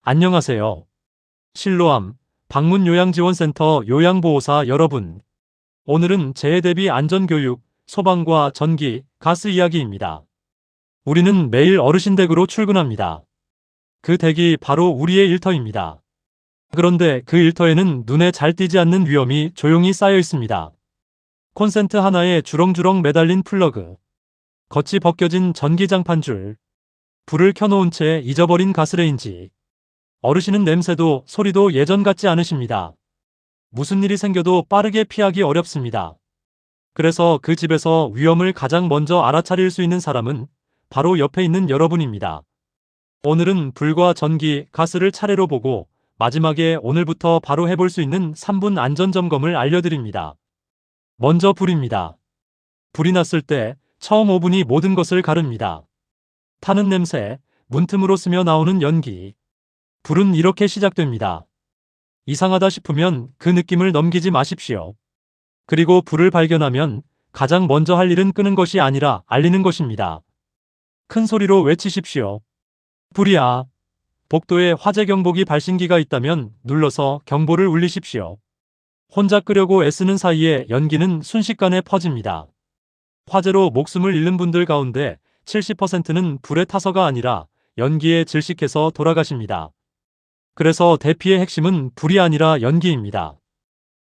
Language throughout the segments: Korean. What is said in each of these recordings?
안녕하세요. 실로암 방문요양지원센터 요양보호사 여러분. 오늘은 재해 대비 안전교육, 소방과 전기, 가스 이야기입니다. 우리는 매일 어르신 댁으로 출근합니다. 그 댁이 바로 우리의 일터입니다. 그런데 그 일터에는 눈에 잘 띄지 않는 위험이 조용히 쌓여 있습니다. 콘센트 하나에 주렁주렁 매달린 플러그, 겉이 벗겨진 전기장판줄, 불을 켜놓은 채 잊어버린 가스레인지. 어르신은 냄새도 소리도 예전 같지 않으십니다. 무슨 일이 생겨도 빠르게 피하기 어렵습니다. 그래서 그 집에서 위험을 가장 먼저 알아차릴 수 있는 사람은 바로 옆에 있는 여러분입니다. 오늘은 불과 전기, 가스를 차례로 보고 마지막에 오늘부터 바로 해볼 수 있는 3분 안전점검을 알려드립니다. 먼저 불입니다. 불이 났을 때 처음 5분이 모든 것을 가릅니다. 타는 냄새, 문틈으로 스며 나오는 연기. 불은 이렇게 시작됩니다. 이상하다 싶으면 그 느낌을 넘기지 마십시오. 그리고 불을 발견하면 가장 먼저 할 일은 끄는 것이 아니라 알리는 것입니다. 큰 소리로 외치십시오. 불이야. 복도에 화재 경보기 발신기가 있다면 눌러서 경보를 울리십시오. 혼자 끄려고 애쓰는 사이에 연기는 순식간에 퍼집니다. 화재로 목숨을 잃는 분들 가운데 70%는 불에 타서가 아니라 연기에 질식해서 돌아가십니다. 그래서 대피의 핵심은 불이 아니라 연기입니다.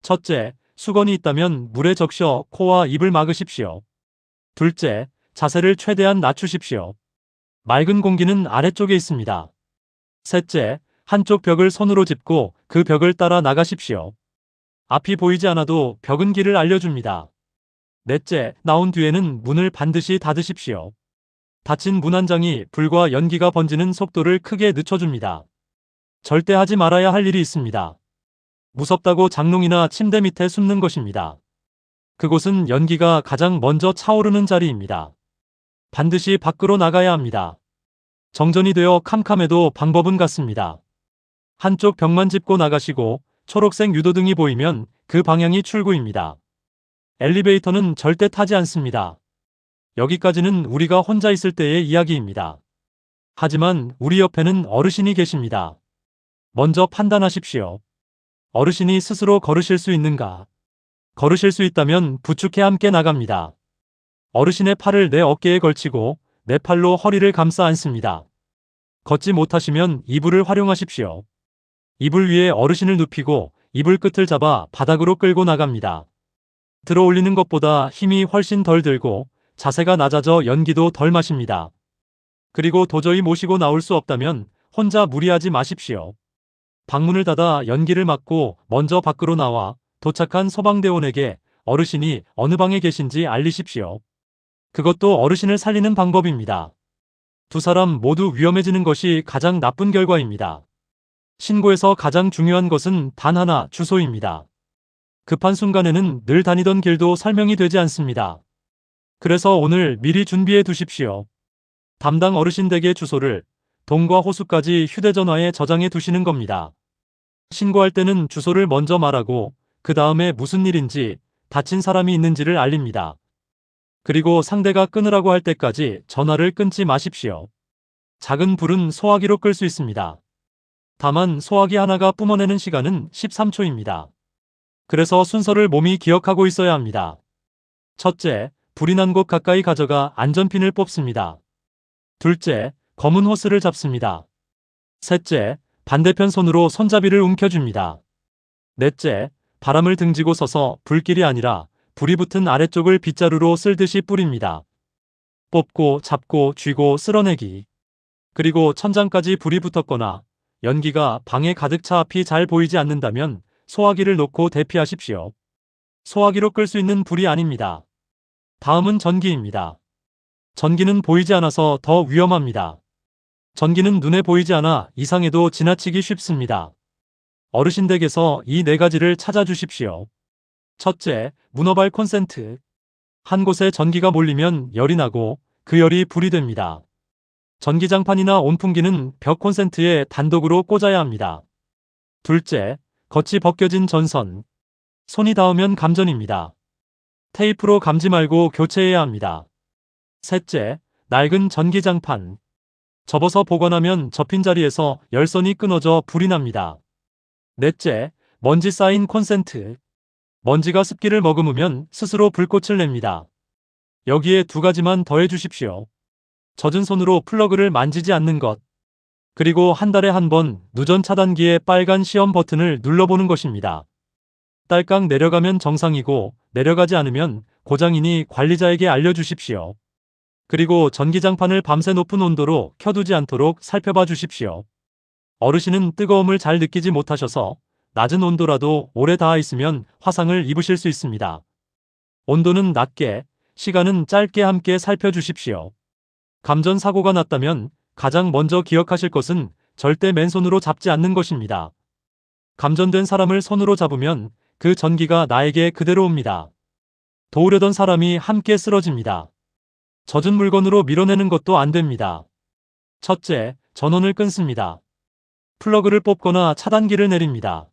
첫째, 수건이 있다면 물에 적셔 코와 입을 막으십시오. 둘째, 자세를 최대한 낮추십시오. 맑은 공기는 아래쪽에 있습니다. 셋째, 한쪽 벽을 손으로 짚고 그 벽을 따라 나가십시오. 앞이 보이지 않아도 벽은 길을 알려줍니다. 넷째, 나온 뒤에는 문을 반드시 닫으십시오. 닫힌 문 한 장이 불과 연기가 번지는 속도를 크게 늦춰줍니다. 절대 하지 말아야 할 일이 있습니다. 무섭다고 장롱이나 침대 밑에 숨는 것입니다. 그곳은 연기가 가장 먼저 차오르는 자리입니다. 반드시 밖으로 나가야 합니다. 정전이 되어 캄캄해도 방법은 같습니다. 한쪽 벽만 짚고 나가시고 초록색 유도등이 보이면 그 방향이 출구입니다. 엘리베이터는 절대 타지 않습니다. 여기까지는 우리가 혼자 있을 때의 이야기입니다. 하지만 우리 옆에는 어르신이 계십니다. 먼저 판단하십시오. 어르신이 스스로 걸으실 수 있는가? 걸으실 수 있다면 부축해 함께 나갑니다. 어르신의 팔을 내 어깨에 걸치고 내 팔로 허리를 감싸 안습니다. 걷지 못하시면 이불을 활용하십시오. 이불 위에 어르신을 눕히고 이불 끝을 잡아 바닥으로 끌고 나갑니다. 들어 올리는 것보다 힘이 훨씬 덜 들고 자세가 낮아져 연기도 덜 마십니다. 그리고 도저히 모시고 나올 수 없다면 혼자 무리하지 마십시오. 방문을 닫아 연기를 막고 먼저 밖으로 나와 도착한 소방대원에게 어르신이 어느 방에 계신지 알리십시오. 그것도 어르신을 살리는 방법입니다. 두 사람 모두 위험해지는 것이 가장 나쁜 결과입니다. 신고에서 가장 중요한 것은 단 하나, 주소입니다. 급한 순간에는 늘 다니던 길도 설명이 되지 않습니다. 그래서 오늘 미리 준비해 두십시오. 담당 어르신 댁의 주소를 동과 호수까지 휴대전화에 저장해 두시는 겁니다. 신고할 때는 주소를 먼저 말하고 그 다음에 무슨 일인지 다친 사람이 있는지를 알립니다. 그리고 상대가 끊으라고 할 때까지 전화를 끊지 마십시오. 작은 불은 소화기로 끌 수 있습니다. 다만 소화기 하나가 뿜어내는 시간은 13초입니다. 그래서 순서를 몸이 기억하고 있어야 합니다. 첫째, 불이 난 곳 가까이 가져가 안전핀을 뽑습니다. 둘째, 검은 호스를 잡습니다. 셋째, 반대편 손으로 손잡이를 움켜줍니다. 넷째, 바람을 등지고 서서 불길이 아니라 불이 붙은 아래쪽을 빗자루로 쓸듯이 뿌립니다. 뽑고 잡고 쥐고 쓸어내기. 그리고 천장까지 불이 붙었거나 연기가 방에 가득 차 앞이 잘 보이지 않는다면 소화기를 놓고 대피하십시오. 소화기로 끌 수 있는 불이 아닙니다. 다음은 전기입니다. 전기는 보이지 않아서 더 위험합니다. 전기는 눈에 보이지 않아 이상해도 지나치기 쉽습니다. 어르신 댁에서 이 네 가지를 찾아주십시오. 첫째, 문어발 콘센트. 한 곳에 전기가 몰리면 열이 나고 그 열이 불이 됩니다. 전기장판이나 온풍기는 벽 콘센트에 단독으로 꽂아야 합니다. 둘째, 겉이 벗겨진 전선. 손이 닿으면 감전입니다. 테이프로 감지 말고 교체해야 합니다. 셋째, 낡은 전기장판. 접어서 보관하면 접힌 자리에서 열선이 끊어져 불이 납니다. 넷째, 먼지 쌓인 콘센트. 먼지가 습기를 머금으면 스스로 불꽃을 냅니다. 여기에 두 가지만 더해 주십시오. 젖은 손으로 플러그를 만지지 않는 것. 그리고 한 달에 한 번 누전 차단기의 빨간 시험 버튼을 눌러보는 것입니다. 딸깍 내려가면 정상이고 내려가지 않으면 고장이니 관리자에게 알려주십시오. 그리고 전기장판을 밤새 높은 온도로 켜두지 않도록 살펴봐 주십시오. 어르신은 뜨거움을 잘 느끼지 못하셔서 낮은 온도라도 오래 닿아 있으면 화상을 입으실 수 있습니다. 온도는 낮게, 시간은 짧게 함께 살펴주십시오. 감전 사고가 났다면 가장 먼저 기억하실 것은 절대 맨손으로 잡지 않는 것입니다. 감전된 사람을 손으로 잡으면 그 전기가 나에게 그대로 옵니다. 도우려던 사람이 함께 쓰러집니다. 젖은 물건으로 밀어내는 것도 안 됩니다. 첫째, 전원을 끊습니다. 플러그를 뽑거나 차단기를 내립니다.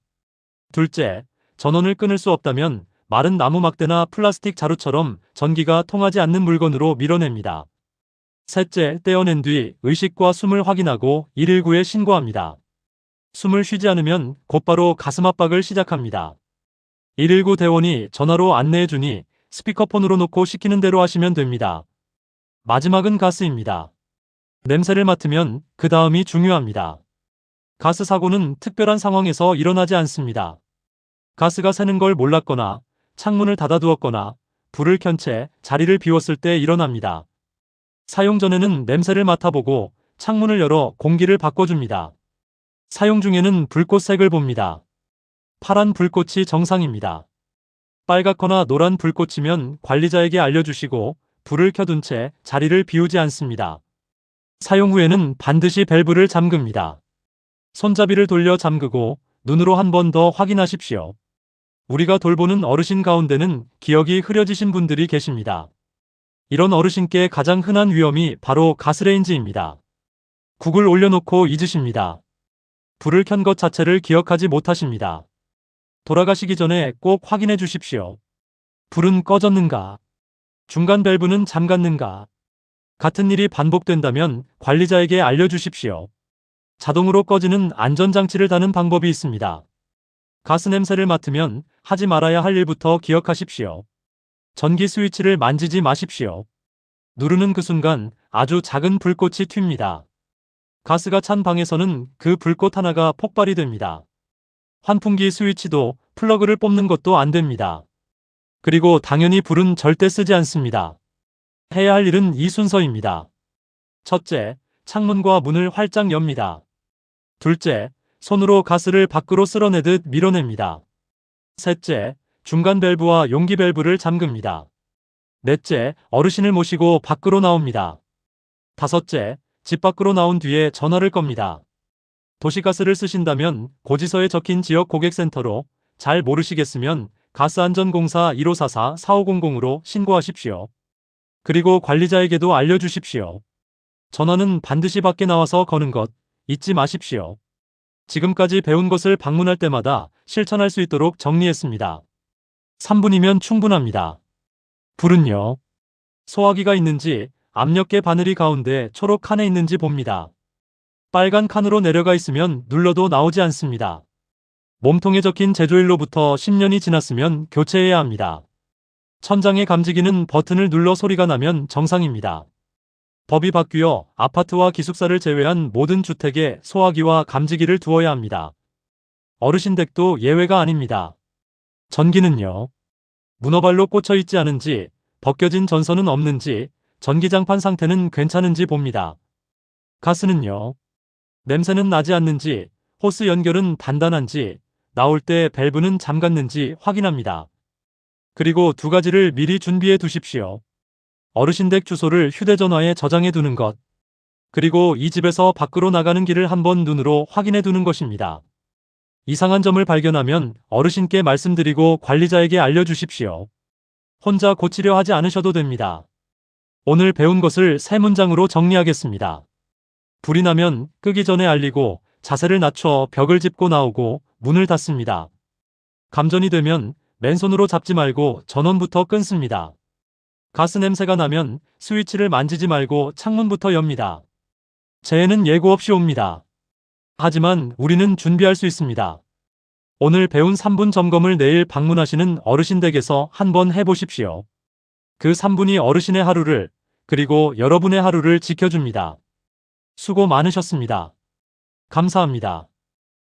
둘째, 전원을 끊을 수 없다면 마른 나무 막대나 플라스틱 자루처럼 전기가 통하지 않는 물건으로 밀어냅니다. 셋째, 떼어낸 뒤 의식과 숨을 확인하고 119에 신고합니다. 숨을 쉬지 않으면 곧바로 가슴 압박을 시작합니다. 119 대원이 전화로 안내해주니 스피커폰으로 놓고 시키는 대로 하시면 됩니다. 마지막은 가스입니다. 냄새를 맡으면 그 다음이 중요합니다. 가스 사고는 특별한 상황에서 일어나지 않습니다. 가스가 새는 걸 몰랐거나 창문을 닫아두었거나 불을 켠 채 자리를 비웠을 때 일어납니다. 사용 전에는 냄새를 맡아보고 창문을 열어 공기를 바꿔줍니다. 사용 중에는 불꽃색을 봅니다. 파란 불꽃이 정상입니다. 빨갛거나 노란 불꽃이면 관리자에게 알려주시고 불을 켜둔 채 자리를 비우지 않습니다. 사용 후에는 반드시 밸브를 잠급니다. 손잡이를 돌려 잠그고 눈으로 한 번 더 확인하십시오. 우리가 돌보는 어르신 가운데는 기억이 흐려지신 분들이 계십니다. 이런 어르신께 가장 흔한 위험이 바로 가스레인지입니다. 국을 올려놓고 잊으십니다. 불을 켠 것 자체를 기억하지 못하십니다. 돌아가시기 전에 꼭 확인해 주십시오. 불은 꺼졌는가? 중간 밸브는 잠갔는가? 같은 일이 반복된다면 관리자에게 알려주십시오. 자동으로 꺼지는 안전장치를 다는 방법이 있습니다. 가스 냄새를 맡으면 하지 말아야 할 일부터 기억하십시오. 전기 스위치를 만지지 마십시오. 누르는 그 순간 아주 작은 불꽃이 튑니다. 가스가 찬 방에서는 그 불꽃 하나가 폭발이 됩니다. 환풍기 스위치도 플러그를 뽑는 것도 안 됩니다. 그리고 당연히 불은 절대 쓰지 않습니다. 해야 할 일은 이 순서입니다. 첫째, 창문과 문을 활짝 엽니다. 둘째, 손으로 가스를 밖으로 쓸어내듯 밀어냅니다. 셋째, 중간 밸브와 용기 밸브를 잠급니다. 넷째, 어르신을 모시고 밖으로 나옵니다. 다섯째, 집 밖으로 나온 뒤에 전화를 겁니다. 도시가스를 쓰신다면 고지서에 적힌 지역 고객센터로, 잘 모르시겠으면 가스안전공사 1544-4500으로 신고하십시오. 그리고 관리자에게도 알려주십시오. 전화는 반드시 밖에 나와서 거는 것 잊지 마십시오. 지금까지 배운 것을 방문할 때마다 실천할 수 있도록 정리했습니다. 3분이면 충분합니다. 불은요. 소화기가 있는지 압력계 바늘이 가운데 초록 칸에 있는지 봅니다. 빨간 칸으로 내려가 있으면 눌러도 나오지 않습니다. 몸통에 적힌 제조일로부터 10년이 지났으면 교체해야 합니다. 천장에 감지기는 버튼을 눌러 소리가 나면 정상입니다. 법이 바뀌어 아파트와 기숙사를 제외한 모든 주택에 소화기와 감지기를 두어야 합니다. 어르신 댁도 예외가 아닙니다. 전기는요. 문어발로 꽂혀 있지 않은지, 벗겨진 전선은 없는지, 전기장판 상태는 괜찮은지 봅니다. 가스는요. 냄새는 나지 않는지, 호스 연결은 단단한지, 나올 때 밸브는 잠갔는지 확인합니다. 그리고 두 가지를 미리 준비해 두십시오. 어르신 댁 주소를 휴대전화에 저장해 두는 것. 그리고 이 집에서 밖으로 나가는 길을 한번 눈으로 확인해 두는 것입니다. 이상한 점을 발견하면 어르신께 말씀드리고 관리자에게 알려주십시오. 혼자 고치려 하지 않으셔도 됩니다. 오늘 배운 것을 세 문장으로 정리하겠습니다. 불이 나면 끄기 전에 알리고 자세를 낮춰 벽을 짚고 나오고 문을 닫습니다. 감전이 되면 맨손으로 잡지 말고 전원부터 끊습니다. 가스 냄새가 나면 스위치를 만지지 말고 창문부터 엽니다. 재해는 예고 없이 옵니다. 하지만 우리는 준비할 수 있습니다. 오늘 배운 3분 점검을 내일 방문하시는 어르신 댁에서 한번 해보십시오. 그 3분이 어르신의 하루를, 그리고 여러분의 하루를 지켜줍니다. 수고 많으셨습니다. 감사합니다.